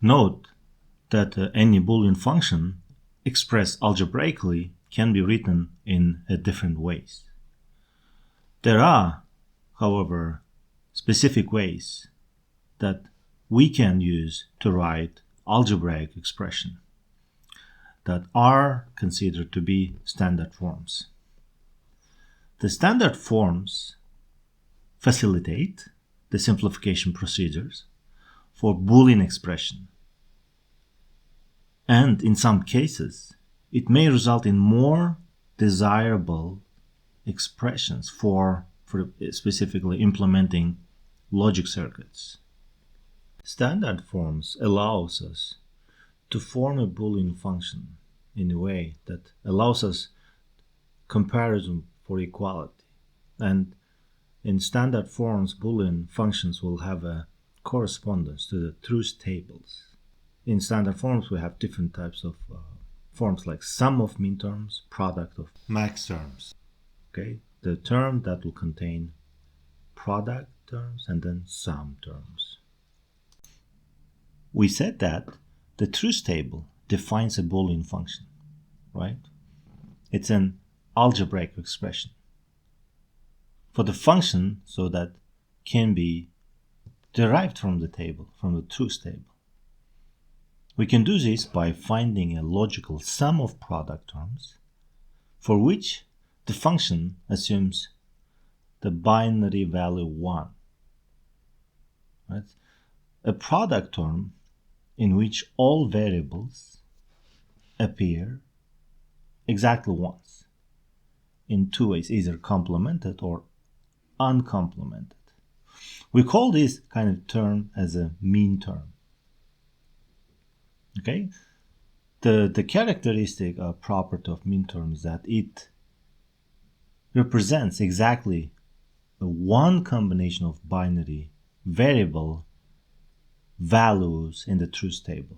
Note that any Boolean function expressed algebraically can be written in different ways. There are, however, specific ways that we can use to write algebraic expression that are considered to be standard forms. The standard forms facilitate the simplification procedures for Boolean expression, and in some cases it may result in more desirable expressions for specifically implementing logic circuits. Standard forms allows us to form a Boolean function in a way that allows us comparison for equality. And in standard forms, Boolean functions will have a correspondence to the truth tables. In standard forms, we have different types of forms like sum of min terms, product of max terms. Okay, the term that will contain product terms and then sum terms. We said that the truth table defines a Boolean function, right? It's an algebraic expression for the function, so that can be derived from the table, from the truth table. We can do this by finding a logical sum of product terms for which the function assumes the binary value 1. Right? A product term in which all variables appear exactly once in two ways, either complemented or uncomplemented. We call this kind of term as a mean term. Okay? The characteristic property of mean term is that it represents exactly the one combination of binary variable values in the truth table.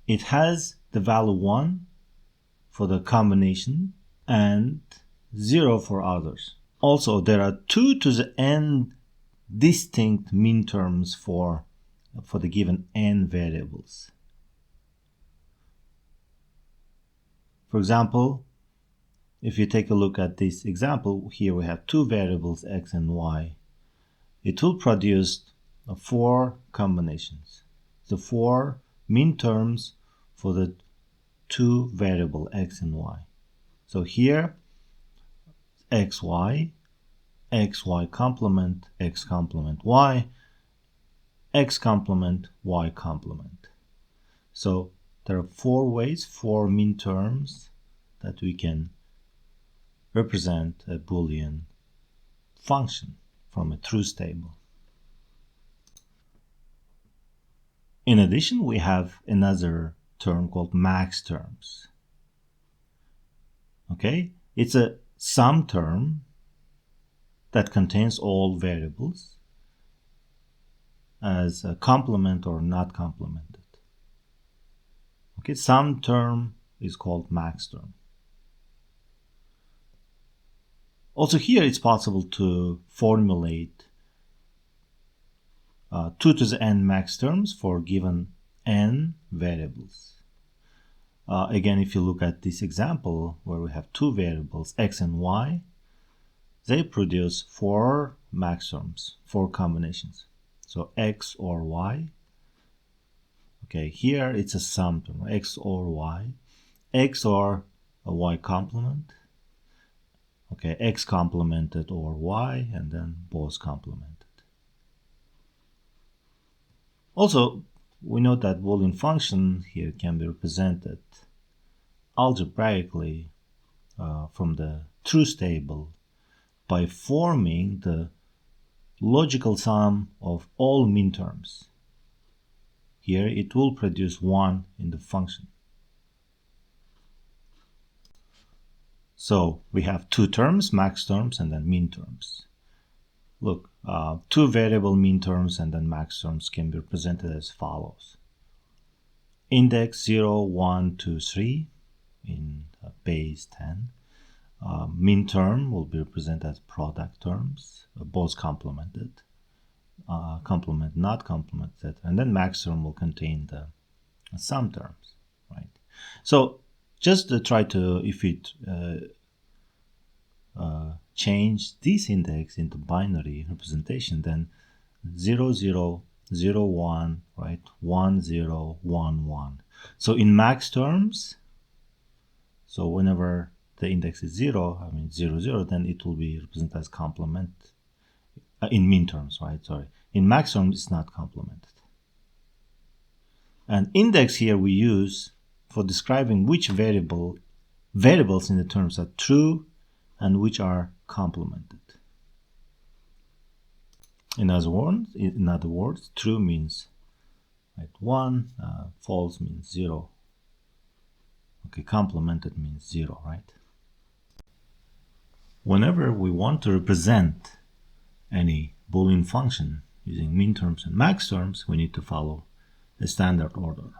It has the value 1 for the combination and 0 for others. Also, there are 2 to the n distinct mean terms for the given n variables. For example, if you take a look at this example, here we have 2 variables x and y. It will produce 4 combinations. The 4 mean terms for the 2 variable x and y. So here, xy, xy complement, x complement y, x complement, y complement. So there are 4 ways, 4 mean terms that we can represent a Boolean function from a truth table. In addition, we have another term called max terms. Okay, it's a sum term that contains all variables as a complement or not complemented. Okay, sum term is called max term. Also here it's possible to formulate 2 to the n max terms for given n variables. Again, if you look at this example where we have 2 variables x and y, they produce 4 max terms, 4 combinations. So x or y. Okay, here it's a sum term, x or y, x or a y complement. Okay, x complemented or y, and then both complemented. Also, we know that Boolean function here can be represented algebraically from the truth table by forming the logical sum of all mean terms. Here it will produce 1 in the function. So we have 2 terms, max terms, and then mean terms. Look, 2 variable mean terms and then max terms can be represented as follows. Index 0, 1, 2, 3 in base 10. Mean term will be represented as product terms, both complemented. complement, not complement, etc. And then max term will contain the sum terms, right? So just try to, if it change this index into binary representation, then 0, 0, 0, 1, right? 1, 0, 1, 1. So in max terms, so whenever the index is 0, I mean 0, 0, then it will be represented as complement. In min terms, right? Sorry. In max terms, it's not complemented. And index here we use for describing which variables in the terms are true and which are complemented. In other words, true means, right, 1, false means 0. Okay, complemented means 0, right? Whenever we want to represent any Boolean function using min terms and max terms, we need to follow a standard order.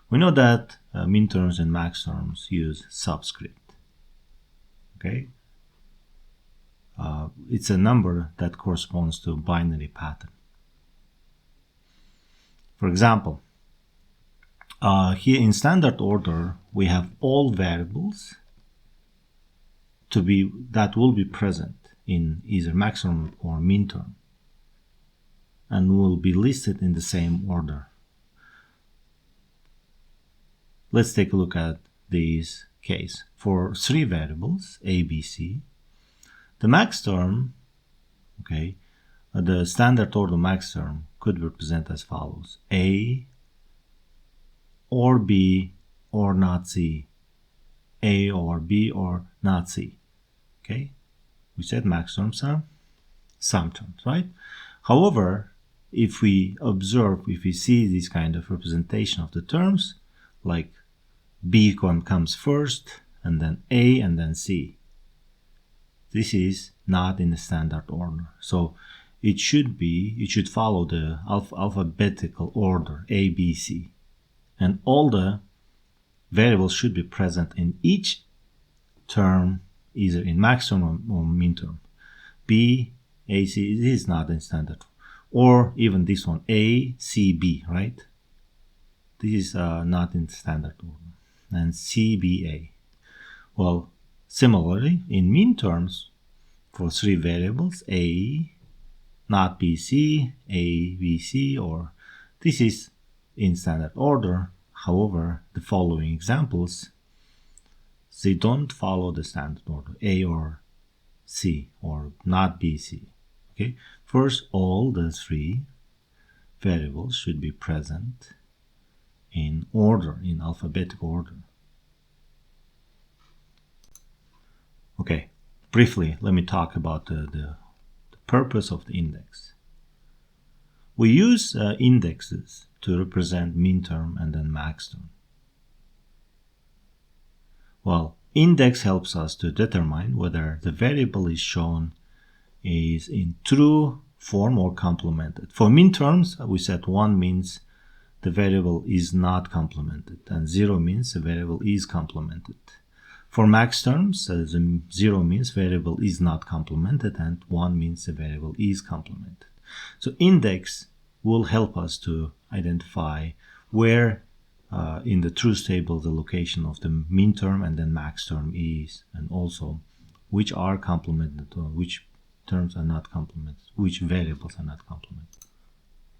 We know that min terms and max terms use subscript. Okay, it's a number that corresponds to a binary pattern. For example, here in standard order, we have all variables that will be present in either max term or min term, and will be listed in the same order. Let's take a look at this case. For 3 variables, a, b, c, the max term, okay, the standard order max term could represent as follows: a or b or not c, a or b or not c. Okay, we said max terms are sum terms, right? However, if we see this kind of representation of the terms, like b comes first, and then a, and then c, this is not in the standard order. So it should follow the alphabetical order A, B, C, and all the variables should be present in each term, either in max term or min term. B, A, C, this is not in standard, or even this one, A, C, B, right? This is not in standard order, and C, B, A. Well, similarly, in min terms, for 3 variables, A, not B, C, A, B, C, or this is in standard order. However, the following examples, they don't follow the standard order, A or C, or not B, C. Okay, first, all the 3 variables should be present in order, in alphabetical order. Okay, briefly, let me talk about the purpose of the index. We use indexes to represent min term and then max term. Well, index helps us to determine whether the variable is shown is in true form or complemented. For min terms, we said 1 means the variable is not complemented, and 0 means the variable is complemented. For max terms, the 0 means variable is not complemented, and 1 means the variable is complemented. So index will help us to identify where in the truth table the location of the min term and then max term is, and also which are complemented or which terms are not complemented, which variables are not complemented.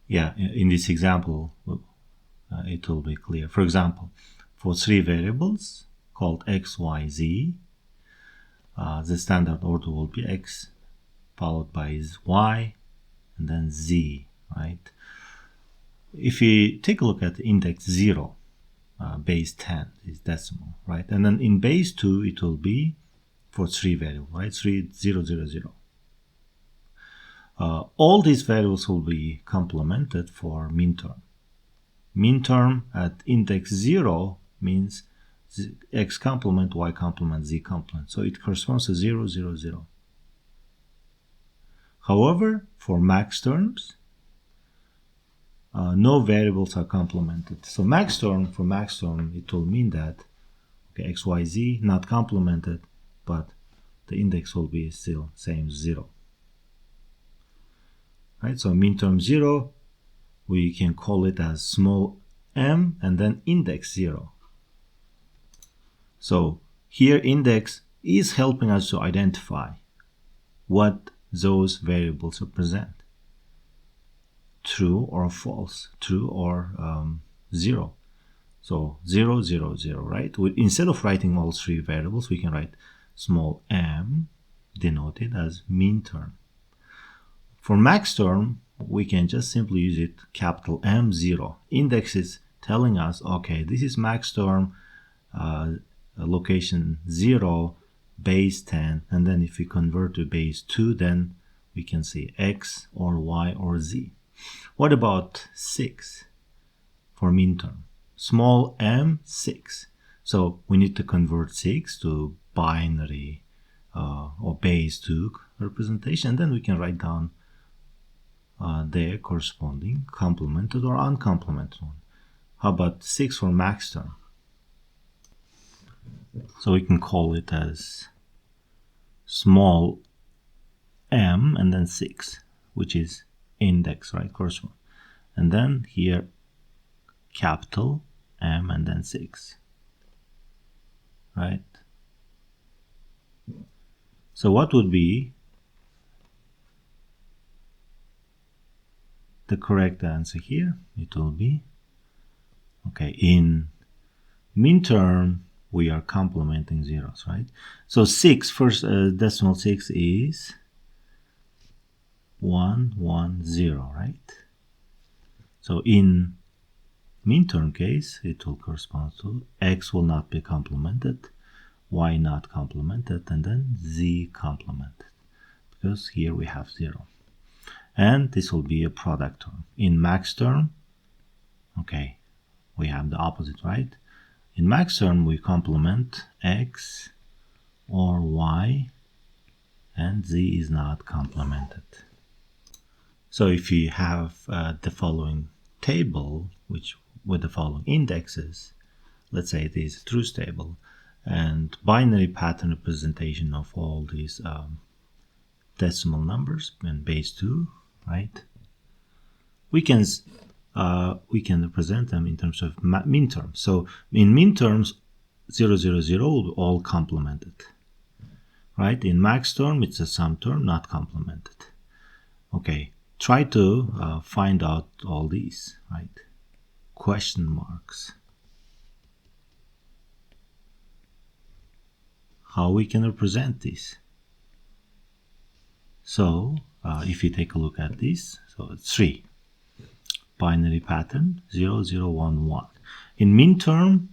Yeah, in this example, it will be clear. For example, for 3 variables called x, y, z, the standard order will be x followed by y and then z, right? If we take a look at the index 0, base 10 is decimal, right? And then in base 2, it will be for 3 variables, right? 3, 0, 0, 0. All these variables will be complemented for min term. Min term at index 0 means x complement, y complement, z complement. So it corresponds to 0, 0, 0. However, for max terms, no variables are complemented. So for max term, it will mean that okay, x, y, z not complemented, but the index will be still same 0. right? So min term 0, we can call it as small m and then index 0. So here index is helping us to identify what those variables represent. True or false, true or 0. So 0, 0, 0, right? Instead of writing all three variables, we can write small m denoted as min term. For max term, we can just simply use it capital M0. Index is telling us, okay, this is max term, location 0, base 10, and then if we convert to base 2, then we can see x or y or z. What about 6 for min term? Small m 6. So we need to convert 6 to binary or base 2 representation. Then we can write down their corresponding complemented or uncomplemented one. How about 6 for max term? So we can call it as small m and then 6, which is index, right? Correspond. And then here capital M and then 6, right? So what would be the correct answer here? It will be, okay, in min term we are complementing zeros, right? So 6, first decimal 6 is 110, right? So in min term case, it will correspond to x will not be complemented, y not complemented, and then z complemented, because here we have 0. And this will be a product term. In max term, okay, we have the opposite, right? In max term, we complement x or y, and z is not complemented. So if you have the following table, which with the following indexes, let's say it is a truth table, and binary pattern representation of all these decimal numbers and base 2, right? We can represent them in terms of min terms. So in min terms, 0, 0, 0 will be all complemented, right? In max term, it's a sum term, not complemented. Okay, try to find out all these, right? Question marks. How we can represent this? So if you take a look at this, so it's 3. Binary pattern 0, 0, 1, 1. In min term,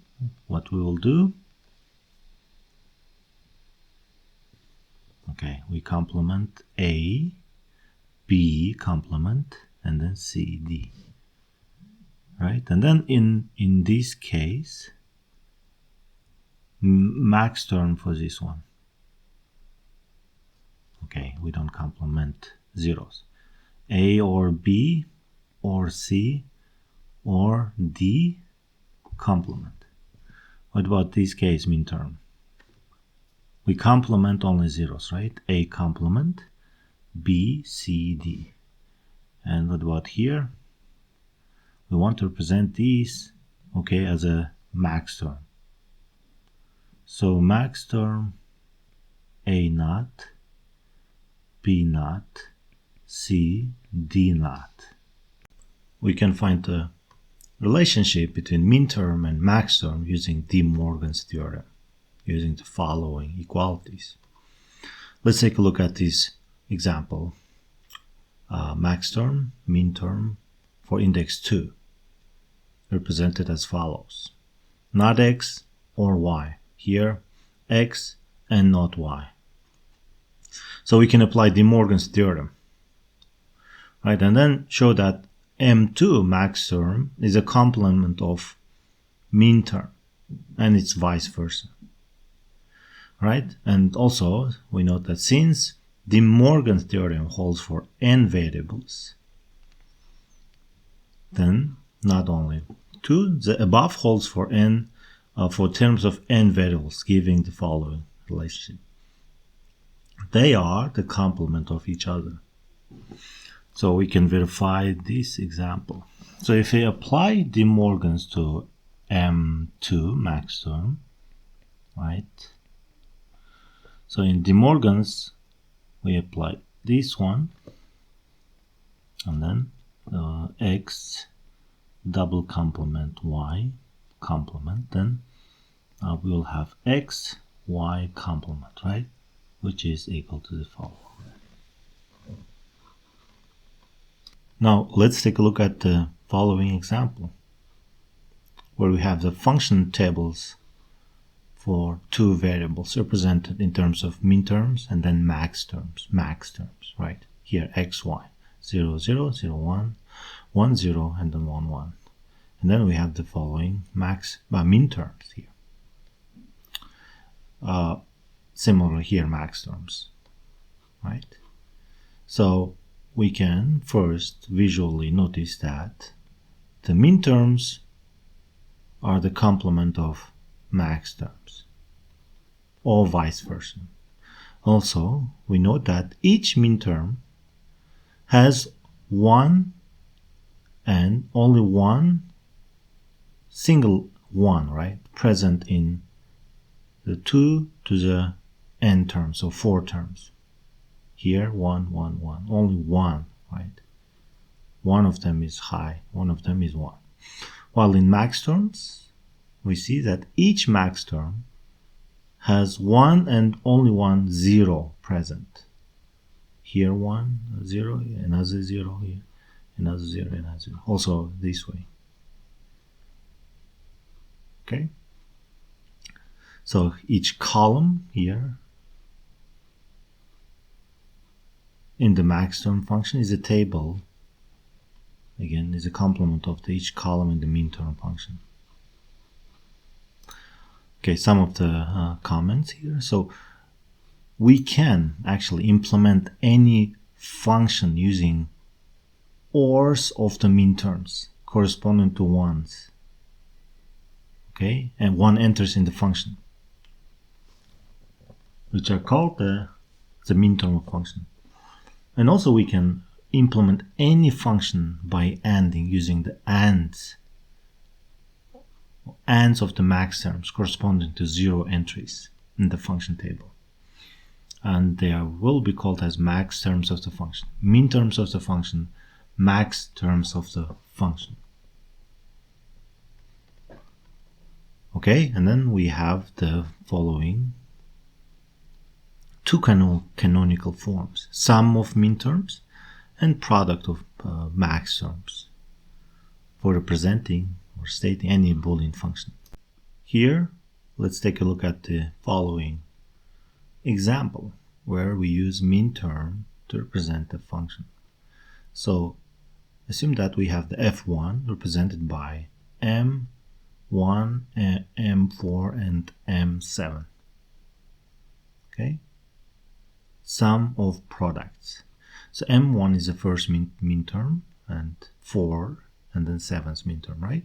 what we will do? Okay, we complement A, B complement, and then C, D. Right, and then in this case, max term for this one. Okay, we don't complement zeros. A or B or C or D complement. What about this case, min term? We complement only zeros, right? A complement, B, C, D. And what about here? We want to represent these, okay, as a max term. So max term, A naught, B naught, C, D naught. We can find the relationship between min term and max term using Demorgan's theorem, using the following equalities. Let's take a look at this example. Max term, min term for index 2, represented as follows. Not x or y. Here, x and not y. So we can apply Demorgan's theorem, right? And then show that M2 max term is a complement of min term, and it's vice versa, right? And also we note that since Demorgan's theorem holds for n variables, then not only 2, the above holds for n for terms of n variables, giving the following relationship. They are the complement of each other. So we can verify this example. So if we apply Demorgans to M2 max term, right? So in Demorgans, we apply this one, and then x double complement y complement, then we will have x y complement, right? Which is equal to the following. Now let's take a look at the following example, where we have the function tables for two variables represented in terms of min terms and then max terms, right? Here x, y, 0, 0, 0, 1, 1, 0, and then 1, 1. And then we have the following min terms here. Similar here, max terms, right? So we can first visually notice that the min terms are the complement of max terms, or vice versa. Also, we note that each min term has one and only one single one, right, present in the 2 to the n terms, so 4 terms. Here, 1, 1, 1, only one, right? One of them is high, one of them is 1. While in max terms, we see that each max term has one and only one 0 present. Here 1, 0, another 0 here, another 0, another 0. Also this way. Okay? So each column here in the max term function is a table, again, is a complement of each column in the min term function. Okay, some of the comments here. So we can actually implement any function using ORs of the min terms corresponding to ones. Okay, and one enters in the function, which are called the min term of function. And also we can implement any function by ANDing using the ANDs of the max terms corresponding to 0 entries in the function table. And they will be called as max terms of the function, min terms of the function, max terms of the function. Okay, and then we have the following two canonical forms: sum of min terms and product of max terms, for representing or stating any Boolean function. Here, let's take a look at the following example, where we use min term to represent a function. So assume that we have the f1 represented by m1, m4, and m7. Okay, sum of products. So m1 is the first min term, and 4, and then 7's min term, right?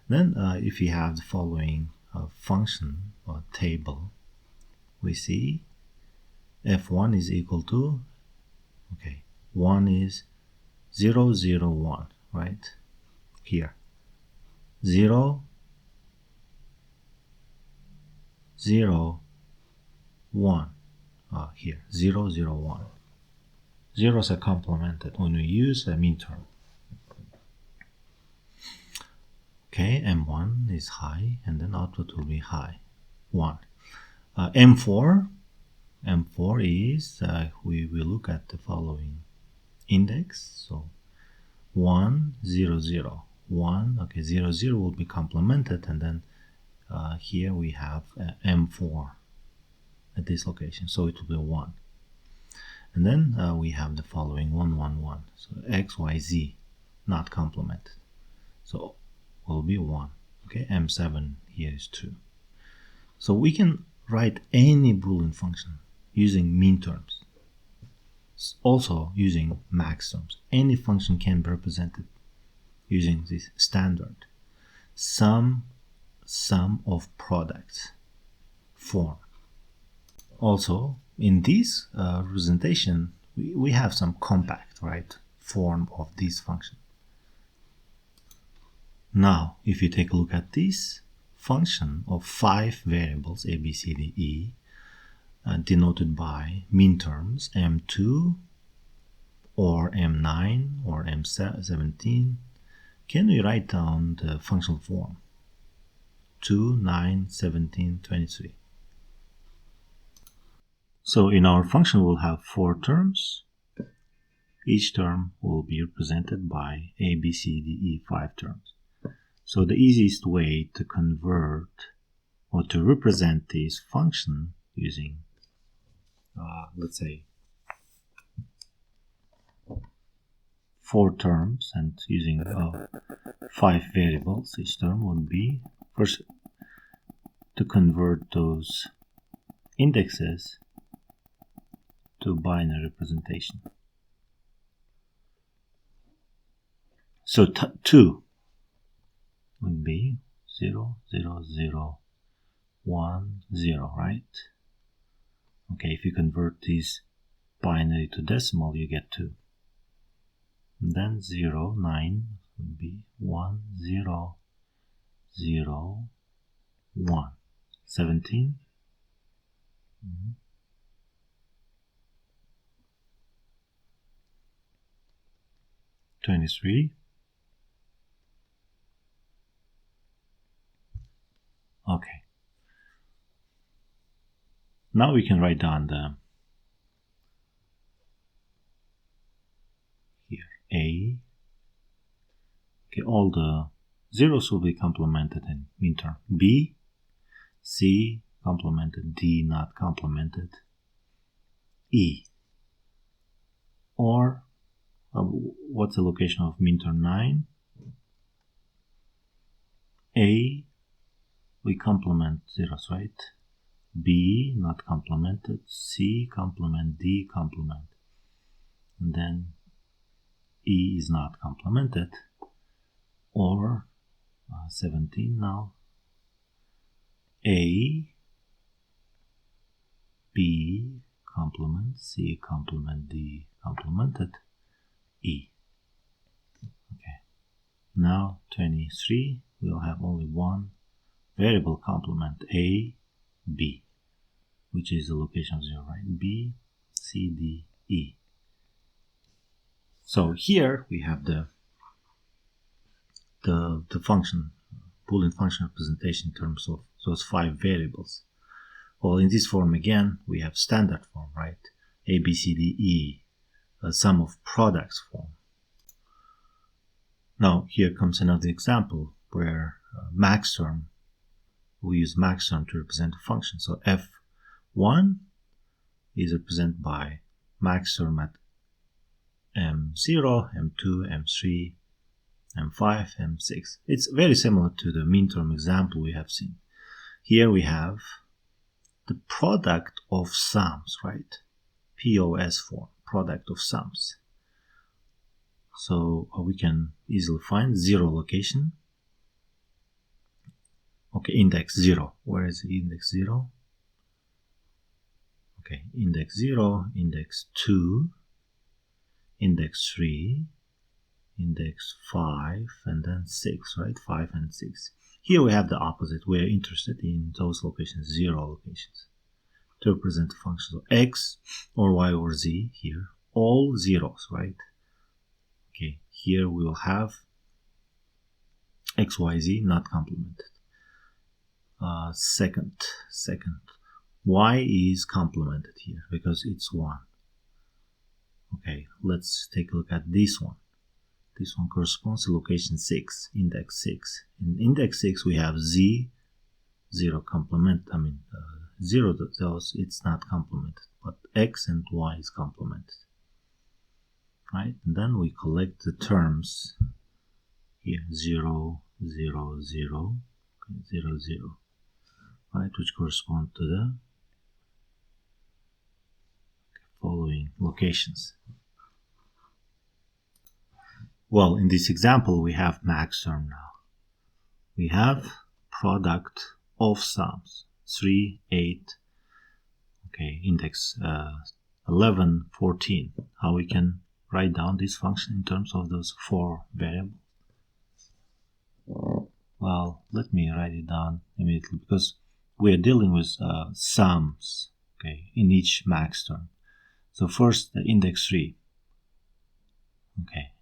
Then if you have the following function or table, we see f1 is equal to, okay, 1 is 0, 0, 1, right? Here, 0, 0, 1, here, 0, 0, 1. Zeros are complemented when we use a min term. Okay, m1 is high, and then output will be high, 1. m4 is, we will look at the following index. So 1, 0, 0, 1, okay, 0, 0 will be complemented, and then here we have m4 at this location, so it will be 1. And then we have the following 1, 1, 1. So x, y, z not complemented, so will be 1. Okay, m7 here is 2. So we can write any Boolean function using min terms, also using max terms. Any function can be represented using this standard sum of products form. Also, in this representation, we have some compact, right, form of this function. Now, if you take a look at this function of 5 variables a, b, c, d, e, denoted by min terms m2 or m9 or m17, can we write down the functional form 2, 9, 17, 23? So in our function we'll have 4 terms. Each term will be represented by a, b, c, d, e 5 terms. So the easiest way to convert or to represent this function using, let's say, 4 terms and using 5 variables, each term would be, first, to convert those indexes to binary representation. So 2 would be 0, 0, 0, 1, 0, right? Okay, if you convert this binary to decimal, you get 2. And then 0, 9 would be 1, 0, 0, 1. 17. 23. Okay. Now we can write down the here a. Okay, all the zeros will be complemented in min term. B, C complemented, D not complemented, E. Or what's the location of min term 9? A, we complement zeros, right? B not complemented, C complement, D complement, and then E is not complemented. Or 17 now, A, B complement, C complement, D complemented, E. Okay. Now 23, we'll have only one variable complement, A, B, which is the location of 0, right? B, C, D, E. So here we have the function, Boolean function representation in terms of those 5 variables. Well, in this form again, we have standard form, right? A, B, C, D, E, a sum of products form. Now, here comes another example where max term, we use max term to represent a function. So f1 is represented by max term at m0, m2, m3, m5, m6. It's very similar to the min term example we have seen. Here we have the product of sums, right? POS form, product of sums. So we can easily find 0 location. Okay, index 0. Where is the index 0? Okay, index 0, index 2, index 3, index 5, and then 6, right? 5 and 6. Here we have the opposite. We are interested in those locations, 0 locations, to represent the functions of x or y or z here. All zeros, right? Okay, here we will have x, y, z not complemented. Second, y is complemented here because it's 1. Okay, let's take a look at this one. This one corresponds to location 6, index 6. In index 6 we have z, 0 complement, 0 those it's not complemented, but x and y is complemented. Right, and then we collect the terms here, 0, 0, 0, okay, 0, 0, right, which correspond to the following locations. Well, in this example, we have max term now. We have product of sums, 3, 8, okay, index 11, 14. How we can write down this function in terms of those 4 variables? Well, let me write it down immediately because we are dealing with sums, okay, in each max term. So first, the index 3. Okay,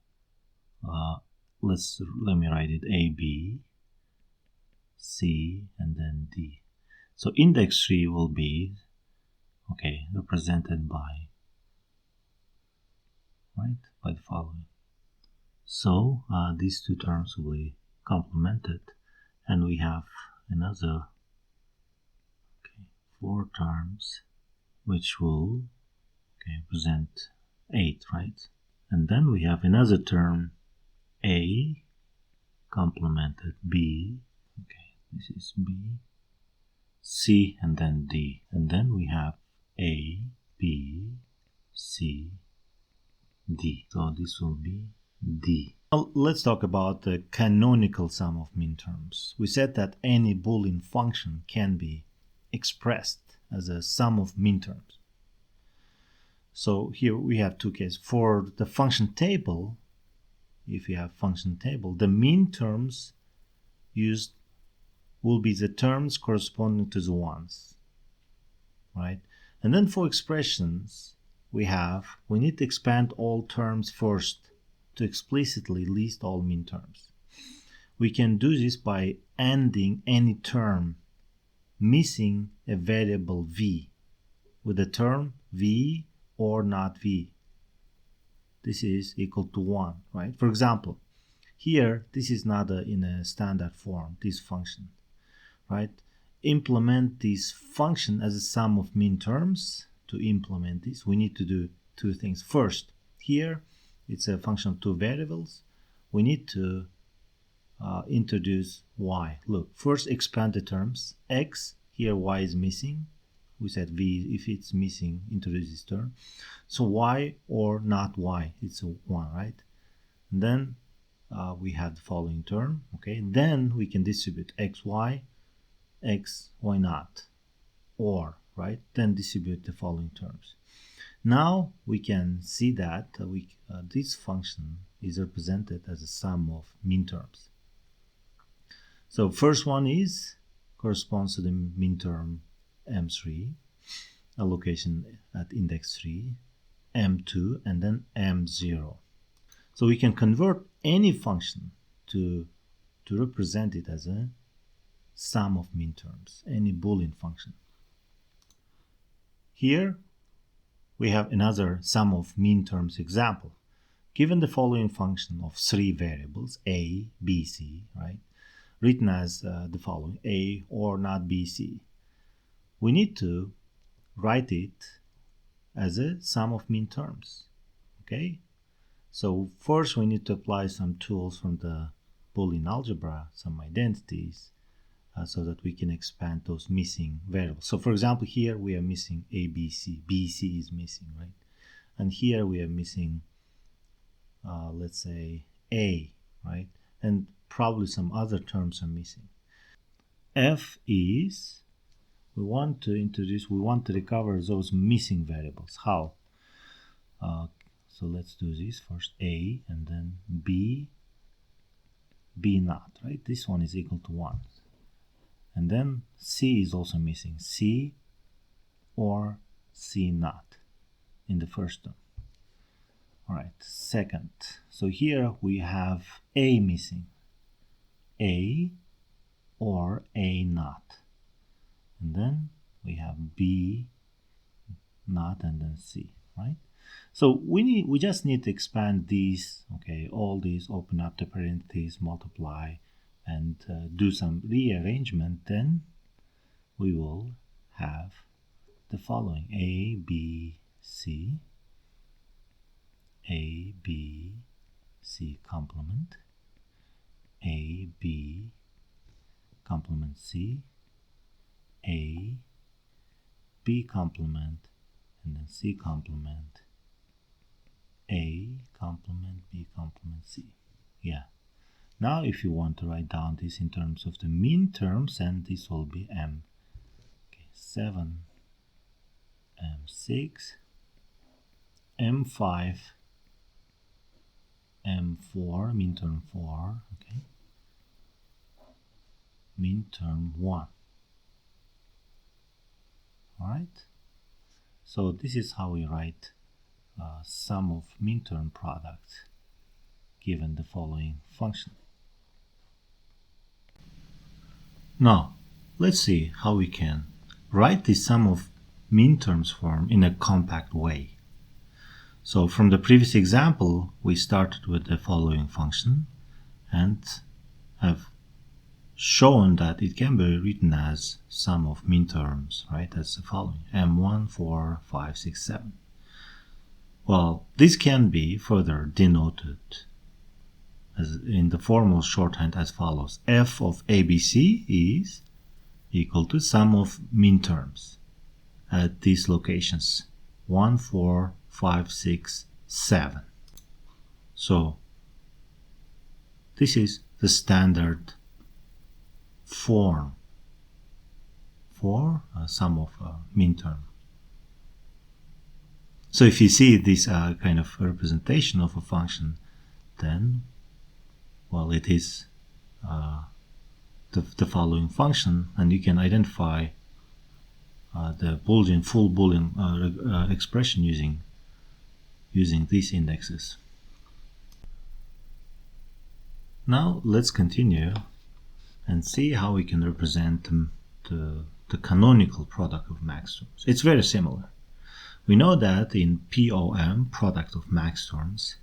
let me write it A, B, C, and then D. So index 3 will be, okay, represented by the following. So these 2 terms will be complemented, and we have another 4 terms which will present 8, right? And then we have another term A complemented B, okay, this is B, C, and then D. And then we have A, B, C, D. So this will be D. Now let's talk about the canonical sum of minterms. We said that any Boolean function can be expressed as a sum of minterms. So here we have 2 cases. For the function table, if you have function table, the minterms used will be the terms corresponding to the ones, right? And then for expressions, we need to expand all terms first to explicitly list all minterms. We can do this by ending any term missing a variable v with the term v or not v. This is equal to 1, right? For example, here this is not in a standard form, this function, right? Implement this function as a sum of minterms. To implement this, we need to do 2 things. First, here it's a function of 2 variables. We need to introduce y. Look, first expand the terms. X, here y is missing. We said v, if it's missing, introduce this term. So y or not y, it's a 1, right? And then we have the following term, okay? Then we can distribute xy, x, y naught, or, right? Then distribute the following terms. Now we can see that this function is represented as a sum of minterms. So first one corresponds to the minterm m3, allocation at index 3, m2, and then m0. So we can convert any function to represent it as a sum of minterms, any Boolean function. Here we have another sum of minterms example. Given the following function of 3 variables, a, b, c, right, written as the following, a or not b, c, we need to write it as a sum of minterms, okay? So first we need to apply some tools from the Boolean algebra, some identities, so that we can expand those missing variables. So for example, here we are missing a, b, c. b, c is missing, right? And here we are missing, let's say, a, right? And probably some other terms are missing. F is, we want to recover those missing variables. How? So let's do this first, a, and then b, b naught, right? This one is equal to 1. And then c is also missing, c or c naught in the first term. All right, second. So here we have a missing, a or a naught. And then we have b naught and then c, right? So we just need to expand these, okay, all these, open up the parentheses, multiply, and do some rearrangement. Then we will have the following: a, b, c, a, b, c complement, a, b, complement c, a, b complement, and then c complement, a complement, b complement, c. Yeah. Now if you want to write down this in terms of the minterms, and this will be m, okay, 7, m6, m5, M4, min term 4, okay, min term 1. Alright, so this is how we write sum of min term products given the following function. Now, let's see how we can write the sum of min terms form in a compact way. So from the previous example, we started with the following function and have shown that it can be written as sum of min terms, right? As the following: M1, 4, 5, 6, 7. Well, this can be further denoted as in the formal shorthand as follows: f of ABC is equal to sum of min terms at these locations 1, 4, 5, 6, 7. So this is the standard form for sum of min term. So if you see this kind of representation of a function, then, well, it is the following function, and you can identify the Boolean, full Boolean expression using these indexes. Now let's continue and see how we can represent the canonical product of max terms. It's very similar. We know that in POM, product of max terms,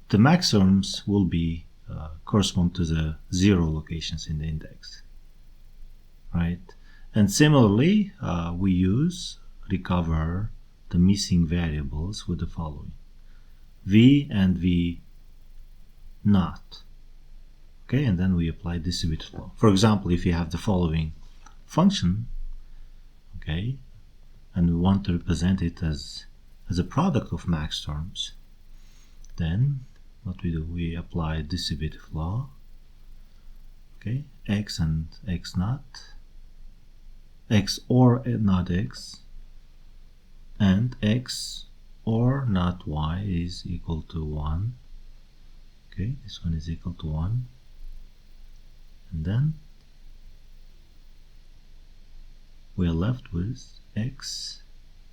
the max terms will be correspond to the 0 locations in the index, right? And similarly, we recover the missing variables with the following: v and v not. Okay, and then we apply distributive law. For example, if you have the following function, okay, and we want to represent it as a product of max terms, then what we do, we apply distributive law. Okay, x and x not, x or not x, and x or not y is equal to 1. Okay, this one is equal to 1. And then we are left with x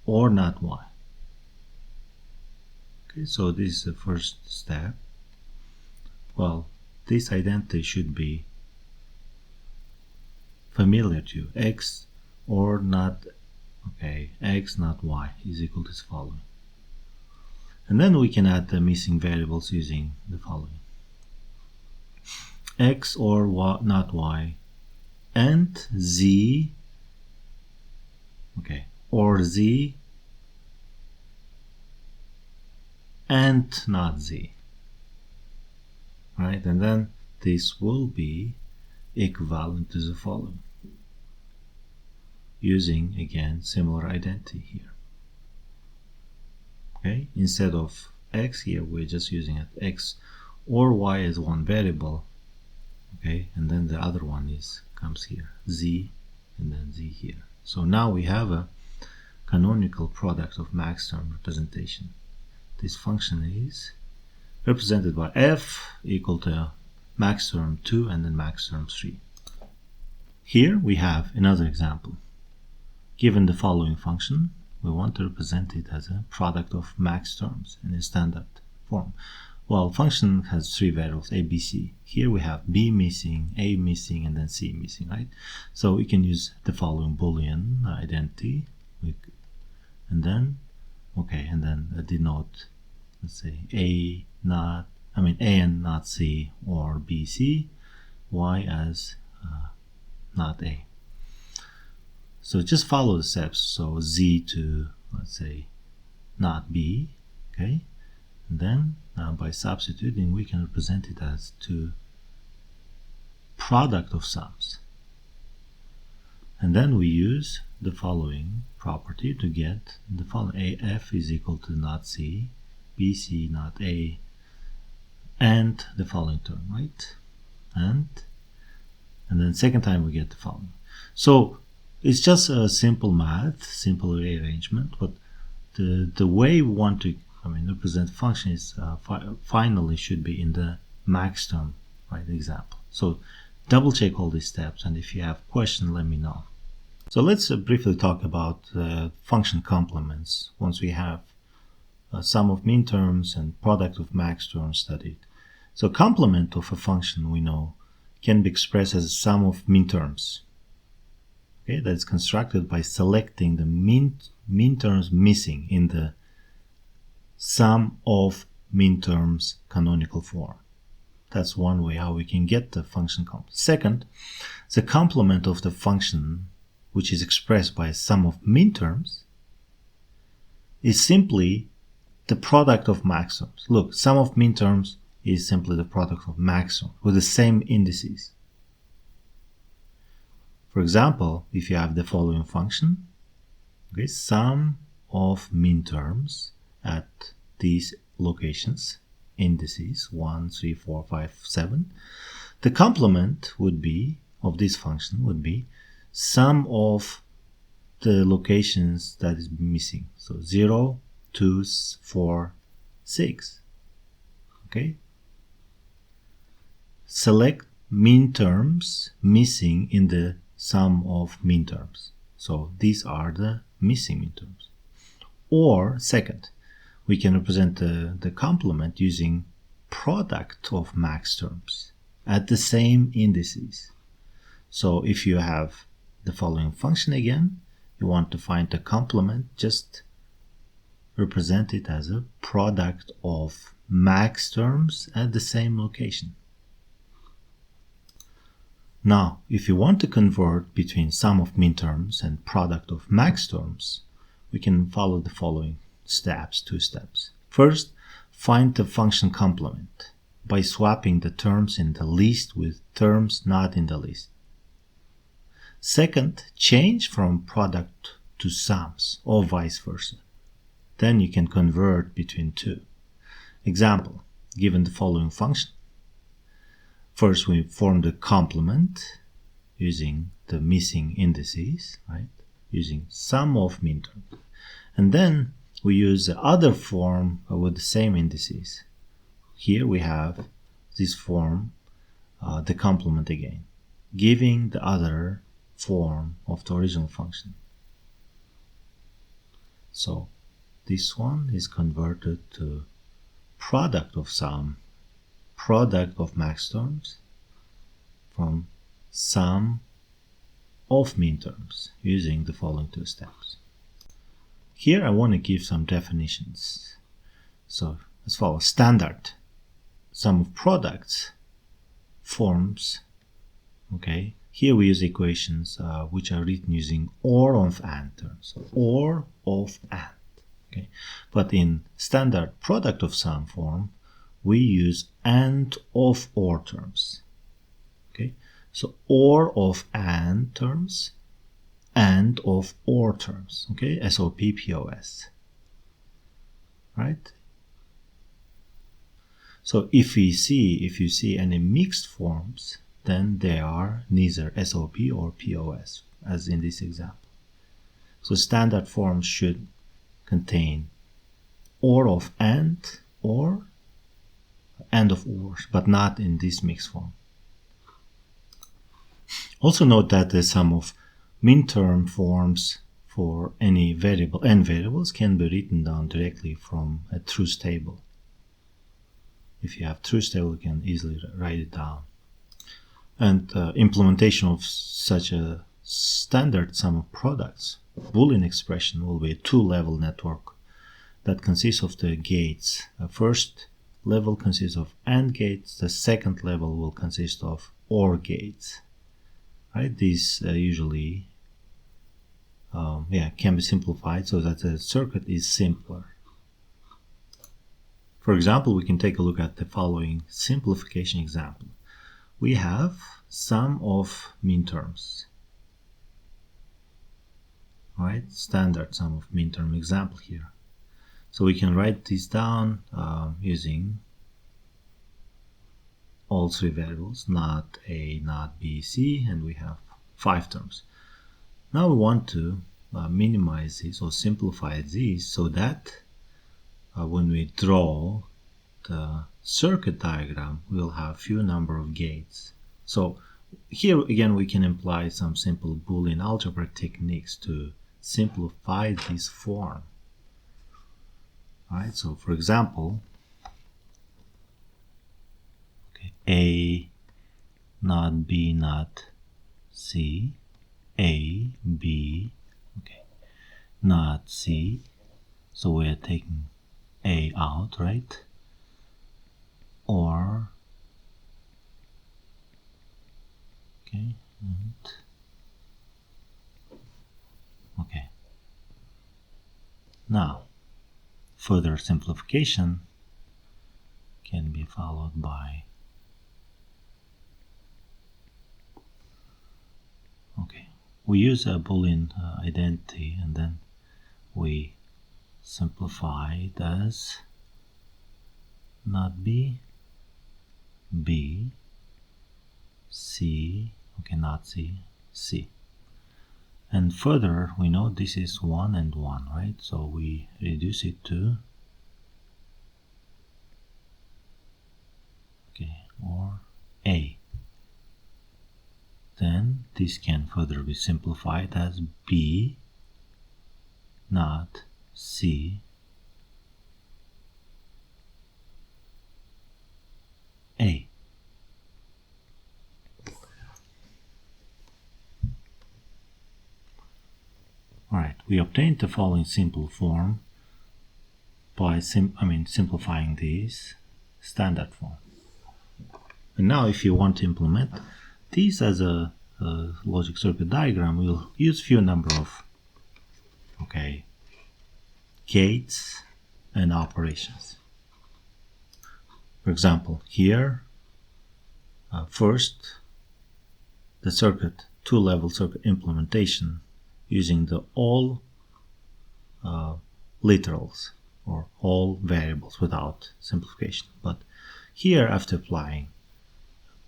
or not y. Okay, so this is the first step. Well, this identity should be familiar to you. X or not, okay, x not y is equal to the following. And then we can add the missing variables using the following: x or y, not y, and z, okay, or z and not z, right? And then this will be equivalent to the following, using again similar identity here. Okay, instead of x here, we're just using it x or y as one variable. Okay, and then the other one comes here, z, and then z here. So now we have a canonical product of max term representation. This function is represented by f equal to max term 2 and then max term 3. Here we have another example. Given the following function, we want to represent it as a product of max terms in a standard form. Well, function has 3 variables, a, b, c. Here we have b missing, a missing, and then c missing, right? So we can use the following Boolean identity, and then, okay, and then denote, let's say, a and not c, or b, c, y as not a. So just follow the steps. So z to, let's say, not b, okay? And then by substituting, we can represent it as to product of sums. And then we use the following property to get the following: af is equal to not c, bc not a, and the following term, right? And then second time we get the following. So it's just a simple math, simple rearrangement, but the way we want to represent function is finally should be in the max term, right, example. So double check all these steps, and if you have questions, let me know. So let's briefly talk about function complements once we have sum of min terms and product of max terms studied. So complement of a function, we know, can be expressed as a sum of min terms. Okay, that is constructed by selecting the min terms missing in the sum of min terms canonical form. That's one way how we can get the function complement. Second, the complement of the function, which is expressed by a sum of min terms, is simply the product of max terms. Look, sum of min terms is simply the product of max terms with the same indices. For example, if you have the following function, okay, sum of min terms at these locations, indices 1, 3, 4, 5, 7, the complement would be of this function would be sum of the locations that is missing. So 0, 2, 4, 6. Okay. Select min terms missing in the sum of min terms. So these are the missing min terms. Or second, we can represent the complement using product of max terms at the same indices. So if you have the following function again, you want to find the complement, just represent it as a product of max terms at the same location. Now, if you want to convert between sum of min terms and product of max terms, we can follow the following steps, 2 steps. First, find the function complement by swapping the terms in the list with terms not in the list. Second, change from product to sums or vice versa. Then you can convert between two. Example, given the following function. First, we form the complement using the missing indices, right? Using sum of min terms. And then we use the other form with the same indices. Here we have this form, the complement again, giving the other form of the original function. So this one is converted to product of sum, product of max terms from sum of min terms using the following 2 steps. Here I want to give some definitions. So as follows: standard sum of products forms, okay, here we use equations which are written using or of and terms, so or of and, okay. But in standard product of sum form, we use and of or terms, okay. So or of and terms, and of or terms, okay, SOP, POS, right? So if you see any mixed forms, then they are neither SOP or POS, as in this example. So standard forms should contain or of and or and of or, but not in this mixed form. Also note that the sum of min-term forms for any variable n variables can be written down directly from a truth table. If you have truth table, you can easily write it down. And implementation of such a standard sum of products Boolean expression will be a 2-level network that consists of the gates. The first level consists of AND gates, the second level will consist of OR gates. Right? These usually can be simplified so that the circuit is simpler. For example, we can take a look at the following simplification example. We have sum of min terms. Right? Standard sum of min term example here. So we can write this down using all 3 variables, not A, not B, C, and we have 5 terms. Now we want to minimize this or simplify these so that when we draw the circuit diagram, we'll have few number of gates. So here again we can apply some simple Boolean algebra techniques to simplify this form. Right? So for example, okay, A not B not C, A B, okay, not C. So we are taking A out, right? Or okay, and okay. Now, further simplification can be followed by okay. We use a Boolean identity and then we simplify it as not B, B, C, okay, not C, C. And further, we know this is 1 and 1, right? So we reduce it to, okay, or A. Then this can further be simplified as B, not C, A. Alright, we obtained the following simple form by simplifying this standard form. And now if you want to implement this as a logic circuit diagram, we'll use few number of gates and operations. For example, here first the circuit, two-level circuit implementation using the all literals or all variables without simplification. But here, after applying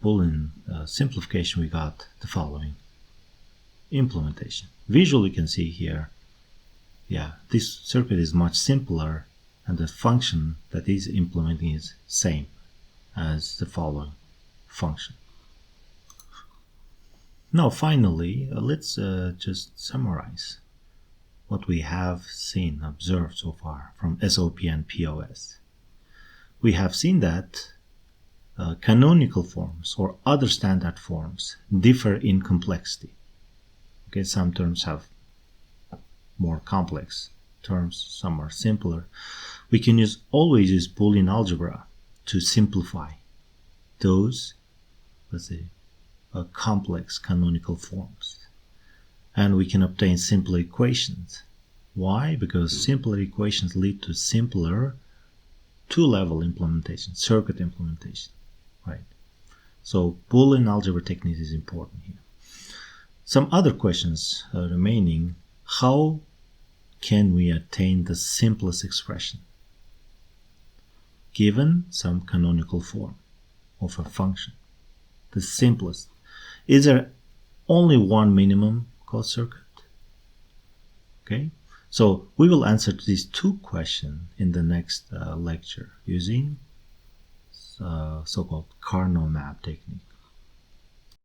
Boolean simplification, we got the following implementation. Visually, you can see here, yeah, this circuit is much simpler and the function that is implementing is same as the following function. Now finally, let's just summarize what we have seen, observed so far from SOP and POS. We have seen that canonical forms or other standard forms differ in complexity. Okay, some terms have more complex terms, some are simpler. We can always use Boolean algebra to simplify those, let's say, complex canonical forms. And we can obtain simpler equations. Why? Because simpler equations lead to simpler two-level implementation, circuit implementation, right? So Boolean algebra technique is important here. Some other questions remaining. How can we attain the simplest expression given some canonical form of a function? The simplest. Is there only one minimum cost circuit? Okay, so we will answer these two questions in the next lecture using so-called Carnot map technique.